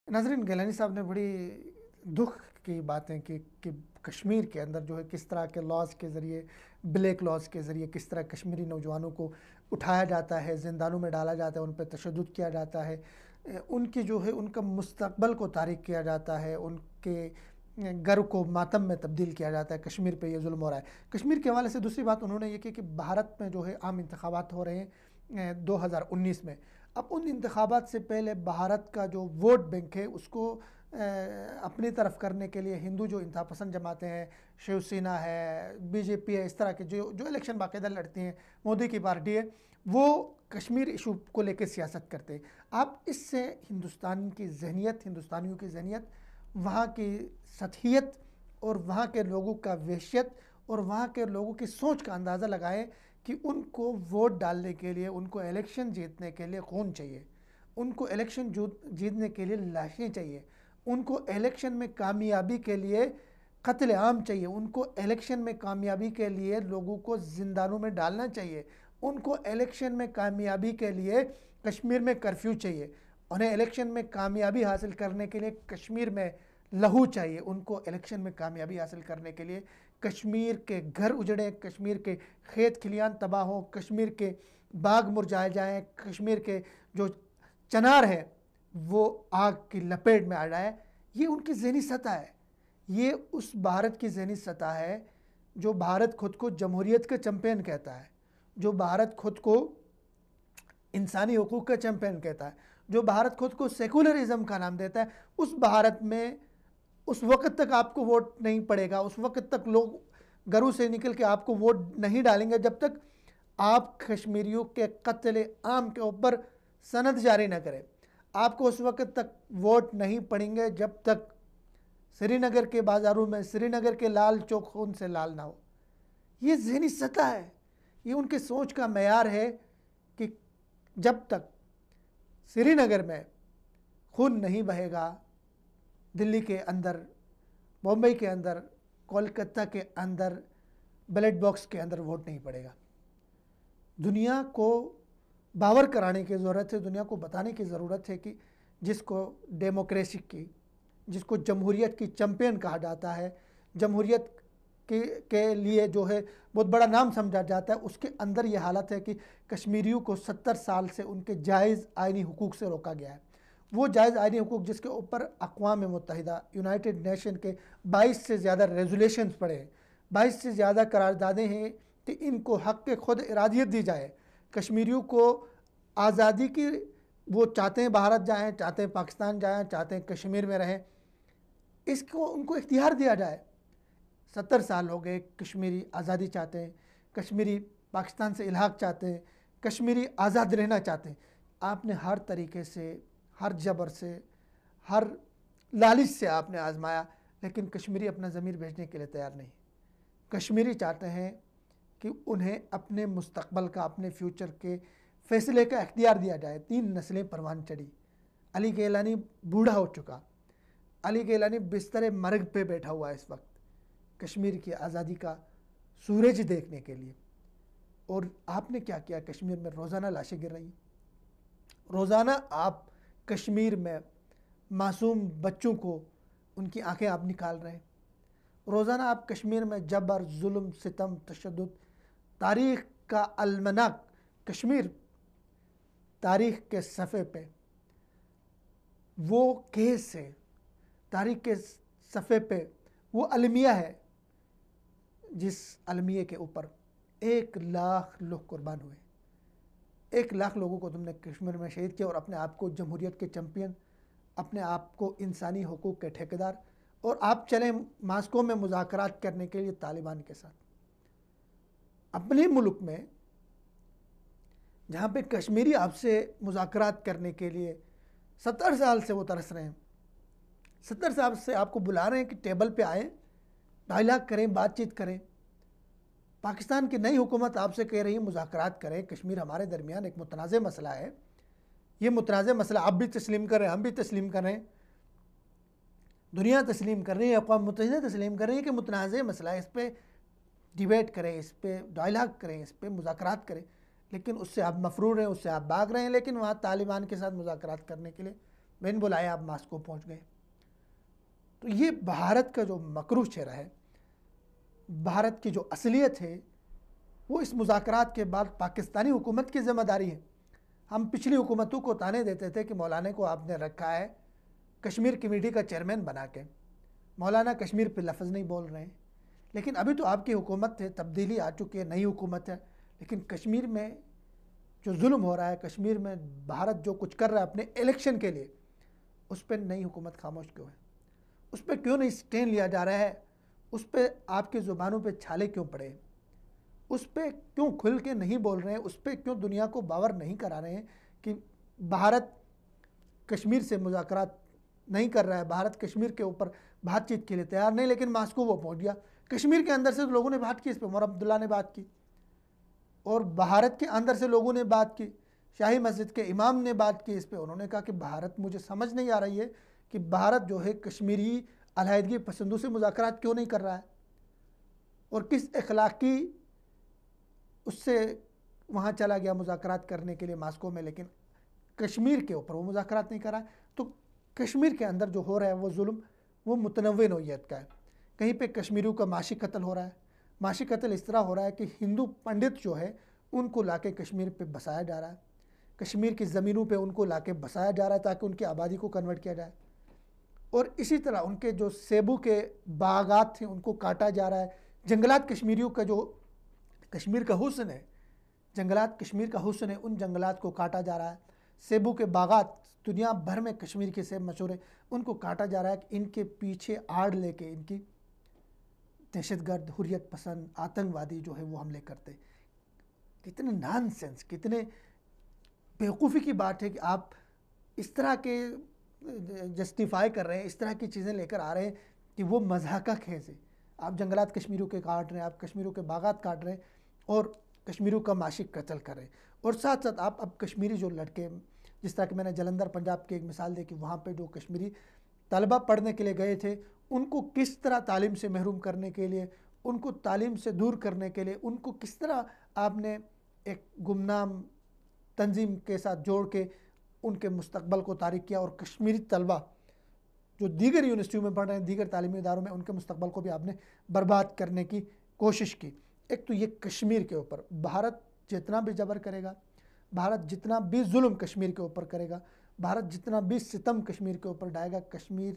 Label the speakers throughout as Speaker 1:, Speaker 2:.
Speaker 1: नाज़रीन, गिलानी साहब ने बड़ी दुख की बातें कि कश्मीर के अंदर जो है किस तरह के लॉज के ज़रिए, ब्लैक लॉज के ज़रिए किस तरह कश्मीरी नौजवानों को उठाया जाता है, ज़िंदानों में डाला जाता है, उन पे तशद्दुद किया जाता है, उनकी जो है उनका मुस्तकबल को तारीक किया जाता है, उनके घर को मातम में तब्दील किया जाता है। कश्मीर पे ये जुल्म हो रहा है। कश्मीर के हवाले से दूसरी बात उन्होंने ये की कि भारत में जो है आम इंतखाबात हो रहे हैं 2019 में। अब उन इंतखाबात से पहले भारत का जो वोट बैंक है उसको अपनी तरफ करने के लिए हिंदू जो इंतहा पसंद जमातें हैं, शिवसेना है, बीजेपी है, इस तरह के जो जो इलेक्शन बाकायदा लड़ती हैं, मोदी की पार्टी है, वो कश्मीर इशू को लेकर सियासत करते हैं। आप इससे हिंदुस्तान की जहनीत, हिंदुस्तानियों की जहनीत, वहाँ की सतहियत और वहाँ के लोगों का वहशियत और वहाँ के लोगों की सोच का अंदाज़ा लगाएं कि उनको वोट डालने के लिए, उनको इलेक्शन जीतने के लिए कौन चाहिए, उनको इलेक्शन जीतने के लिए लाशें चाहिए, उनको इलेक्शन में कामयाबी के लिए कत्ल आम चाहिए, उनको इलेक्शन में कामयाबी के लिए लोगों को ज़िंदानों में डालना चाहिए, उनको इलेक्शन में कामयाबी के लिए कश्मीर में कर्फ्यू चाहिए, उन्हें इलेक्शन में कामयाबी हासिल करने के लिए कश्मीर में लहू चाहिए, उनको इलेक्शन में कामयाबी हासिल करने के लिए कश्मीर के घर उजड़े, कश्मीर के खेत खलियान तबाह हों, कश्मीर के बाग मुरझाए जाएँ, कश्मीर के जो चनार है वो आग की लपेट में आ जाए। ये उनकी ज़हनी सतह है। ये उस भारत की ज़हनी सतह है जो भारत खुद को जमहूरियत का चैंपियन कहता है, जो भारत खुद को इंसानी हुकूक का चैंपियन कहता है, जो भारत खुद को सेकुलरिज्म का नाम देता है। उस भारत में उस वक्त तक आपको वोट नहीं पड़ेगा, उस वक्त तक लोग घरों से निकल के आपको वोट नहीं डालेंगे जब तक आप कश्मीरियों के कत्ल आम के ऊपर सनद जारी न करें। आपको उस वक्त तक वोट नहीं पड़ेंगे जब तक श्रीनगर के बाज़ारों में श्रीनगर के लाल चौक खून से लाल ना हो। ये ज़हनी सतह है, ये उनके सोच का मेयार है कि जब तक श्रीनगर में खून नहीं बहेगा, दिल्ली के अंदर, बॉम्बे के अंदर, कोलकाता के अंदर बैलेट बॉक्स के अंदर वोट नहीं पड़ेगा। दुनिया को बावर कराने की ज़रूरत है, दुनिया को बताने की ज़रूरत है कि जिसको डेमोक्रेसी की, जिसको जमहूरियत की चैंपियन कहा जाता है, जमहूरियत के लिए जो है बहुत बड़ा नाम समझा जाता है, उसके अंदर ये हालत है कि कश्मीरियों को 70 साल से उनके जायज़ आइनी हुकूक से रोका गया है। वो जायज़ आइनी हुकूक जिसके ऊपर अक़वाम मुत्तहिदा, यूनाइटेड नेशन के 22 से ज़्यादा रेजोल्यूशंस पड़े हैं, 22 से ज़्यादा करारदादें हैं कि इनको हक़ के खुद इरादियत दी जाए। कश्मीरियों को आज़ादी की, वो चाहते हैं भारत जाएं, चाहते हैं पाकिस्तान जाएं, चाहते हैं कश्मीर में रहें, इसको उनको इख्तियार दिया जाए। 70 साल हो गए, कश्मीरी आज़ादी चाहते हैं, कश्मीरी पाकिस्तान से इल्हाक चाहते हैं, कश्मीरी आज़ाद रहना चाहते हैं। आपने हर तरीके से, हर जबर से, हर लालच से आपने आजमाया, लेकिन कश्मीरी अपना ज़मीर भेजने के लिए तैयार नहीं। कश्मीरी चाहते हैं कि उन्हें अपने मुस्तकबल का, अपने फ्यूचर के फ़ैसले का इख्तियार दिया जाए। 3 नस्लें परवान चढ़ी। अली गिलानी बूढ़ा हो चुका, अली गिलानी बिस्तर मर्ग पे बैठा हुआ है इस वक्त कश्मीर की आज़ादी का सूरज देखने के लिए। और आपने क्या किया? कश्मीर में रोज़ाना लाशें गिर रही। रोज़ाना आप कश्मीर में मासूम बच्चों को, उनकी आंखें आप निकाल रहे हैं। रोज़ाना आप कश्मीर में जबर, जुल्म, सितम, तशद्दुद, तारीख़ का अलमनाक कश्मीर, तारीख़ के सफ़े पे वो केस है, तारीख़ के सफ़े पे वो अलमिया है जिस अलमिया के ऊपर 1 लाख लोग कुर्बान हुए। 1 लाख लोगों को तुमने कश्मीर में शहीद किया और अपने आप को जमहूरियत के चैंपियन, अपने आप को इंसानी हुकूक के ठेकेदार, और आप चले मास्को में मुज़ाकरात करने के लिए तालिबान के साथ। अपने मुल्क में जहाँ पे कश्मीरी आपसे मुज़ाकरात करने के लिए 70 साल से वो तरस रहे हैं, 70 साल से आपको बुला रहे हैं कि टेबल पे आए, डायलॉग करें, बातचीत करें। पाकिस्तान की नई हुकूमत आपसे कह रही है मुज़ाकरात करें, कश्मीर हमारे दरमियान एक मुतनाज़ मसला है, ये मुतनाज़ मसला आप भी तस्लीम कर रहे हैं, हम भी तस्लीम कर रहे हैं, दुनिया तस्लीम कर रही है, अक़वाम मुत्तहिदा तस्लीम कर रही है कि मुतनाज़ मसला है, इस पर डिबेट करें, इस पर डायलॉग करें, इस पर मुज़ाकरात करें। लेकिन उससे आप मफरूर हैं, उससे आप भाग रहे हैं। लेकिन वहाँ तालिबान के साथ मुज़ाकरात करने के लिए बिन बुलाए आप मास्को पहुंच गए। तो ये भारत का जो मकरू चेहरा है, भारत की जो असलियत है, वो इस मुज़ाकरात के बाद पाकिस्तानी हुकूमत की ज़िम्मेदारी है। हम पिछली हुकूमतों को ताने देते थे कि मौलाना को आपने रखा है कश्मीर कमेटी का चेयरमैन बना के, मौलाना कश्मीर पे लफ्ज़ नहीं बोल रहे हैं। लेकिन अभी तो आपकी हुकूमत है, तब्दीली आ चुकी है, नई हुकूमत है, लेकिन कश्मीर में जो जुल्म हो रहा है, कश्मीर में भारत जो कुछ कर रहा है अपने इलेक्शन के लिए, उस पर नई हुकूमत खामोश क्यों है? उस पर क्यों नहीं स्टैंड लिया जा रहा है? उस पर आपकी ज़ुबानों पे छाले क्यों पड़े? उस पर क्यों खुल के नहीं बोल रहे हैं? उस पर क्यों दुनिया को बावर नहीं करा रहे हैं कि भारत कश्मीर से मुज़ाकरात नहीं कर रहा है, भारत कश्मीर के ऊपर बातचीत के लिए तैयार नहीं। लेकिन मास्को वो पहुंच गया। कश्मीर के अंदर से तो लोगों ने बात की, इस पर उमर अब्दुल्ला ने बात की, और भारत के अंदर से लोगों ने बात की, शाही मस्जिद के इमाम ने बात की इस पर। उन्होंने कहा कि भारत, मुझे समझ नहीं आ रही है कि भारत जो है कश्मीरी अलहदगी पसंदों से मुज़ाकरात क्यों नहीं कर रहा है, और किस अखलाकी उससे वहाँ चला गया मुज़ाकरात करने के लिए मास्को में, लेकिन कश्मीर के ऊपर वो मुज़ाकरात नहीं कर रहा है। तो कश्मीर के अंदर जो हो रहा है वो जुल्म, वो मुतनव्वे नौइयत का है। कहीं पे कश्मीरियों का माशी कत्ल हो रहा है। माशी कत्ल इस तरह हो रहा है कि हिंदू पंडित जो है उनको लाके कश्मीर पे बसाया जा रहा है, कश्मीर की ज़मीनों पे उनको लाके बसाया जा रहा है ताकि उनकी आबादी को कन्वर्ट किया जाए। और इसी तरह उनके जो सेबू के बागात थे उनको काटा जा रहा है। जंगलात कश्मीरियों का, जो कश्मीर का हुस्न है, जंगलात कश्मीर का हुस्न है, उन जंगलात को काटा जा रहा है। सेबू के बागात, दुनिया भर में कश्मीर के सेब मशहूर है, उनको काटा जा रहा है कि इनके पीछे आड़ लेके इनकी दहशतगर्द, हुर्रियत पसंद, आतंकवादी जो है वो हमले करते। कितने नॉनसेंस, कितने बेवकूफ़ी की बात है कि आप इस तरह के जस्टिफाई कर रहे हैं, इस तरह की चीज़ें लेकर आ रहे हैं कि वो मज़ाक का खेज है। आप जंगलात कश्मीरियों के काट रहे हैं, आप कश्मीरियों के बागात काट रहे हैं और कश्मीरियों का माशिक कत्ल कर रहे हैं। और साथ साथ आप अब कश्मीरी जो लड़के, जिस तरह कि मैंने जलंधर पंजाब की एक मिसाल दी कि वहाँ पे जो कश्मीरी तलबा पढ़ने के लिए गए थे, उनको किस तरह तालीम से महरूम करने के लिए, उनको तालीम से दूर करने के लिए, उनको किस तरह आपने एक गुमनाम तंजीम के साथ जोड़ के उनके मुस्तकबल को तारीक किया। और कश्मीरी तलबा जो दीगर यूनिवर्सिटियों में पढ़ रहे हैं, दीगर तालीमी इदारों में, उनके मुस्तकबल को भी आपने बर्बाद करने की कोशिश की। एक तो ये कश्मीर के ऊपर भारत जितना भी जबर करेगा, भारत जितना भी जुल्म कश्मीर के ऊपर करेगा, भारत जितना भी सितम कश्मीर के ऊपर डालेगा, कश्मीर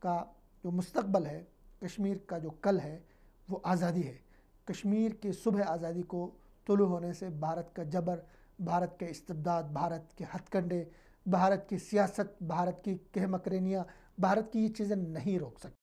Speaker 1: का जो मुस्तकबल है, कश्मीर का जो कल है, वो आज़ादी है। कश्मीर की सुबह आज़ादी को तुलू होने से भारत का जबर, भारत के इस्तिबदाद, भारत के हथकंडे, भारत की सियासत, भारत की कहमकरेनियाँ, भारत की ये चीज़ें नहीं रोक सकती।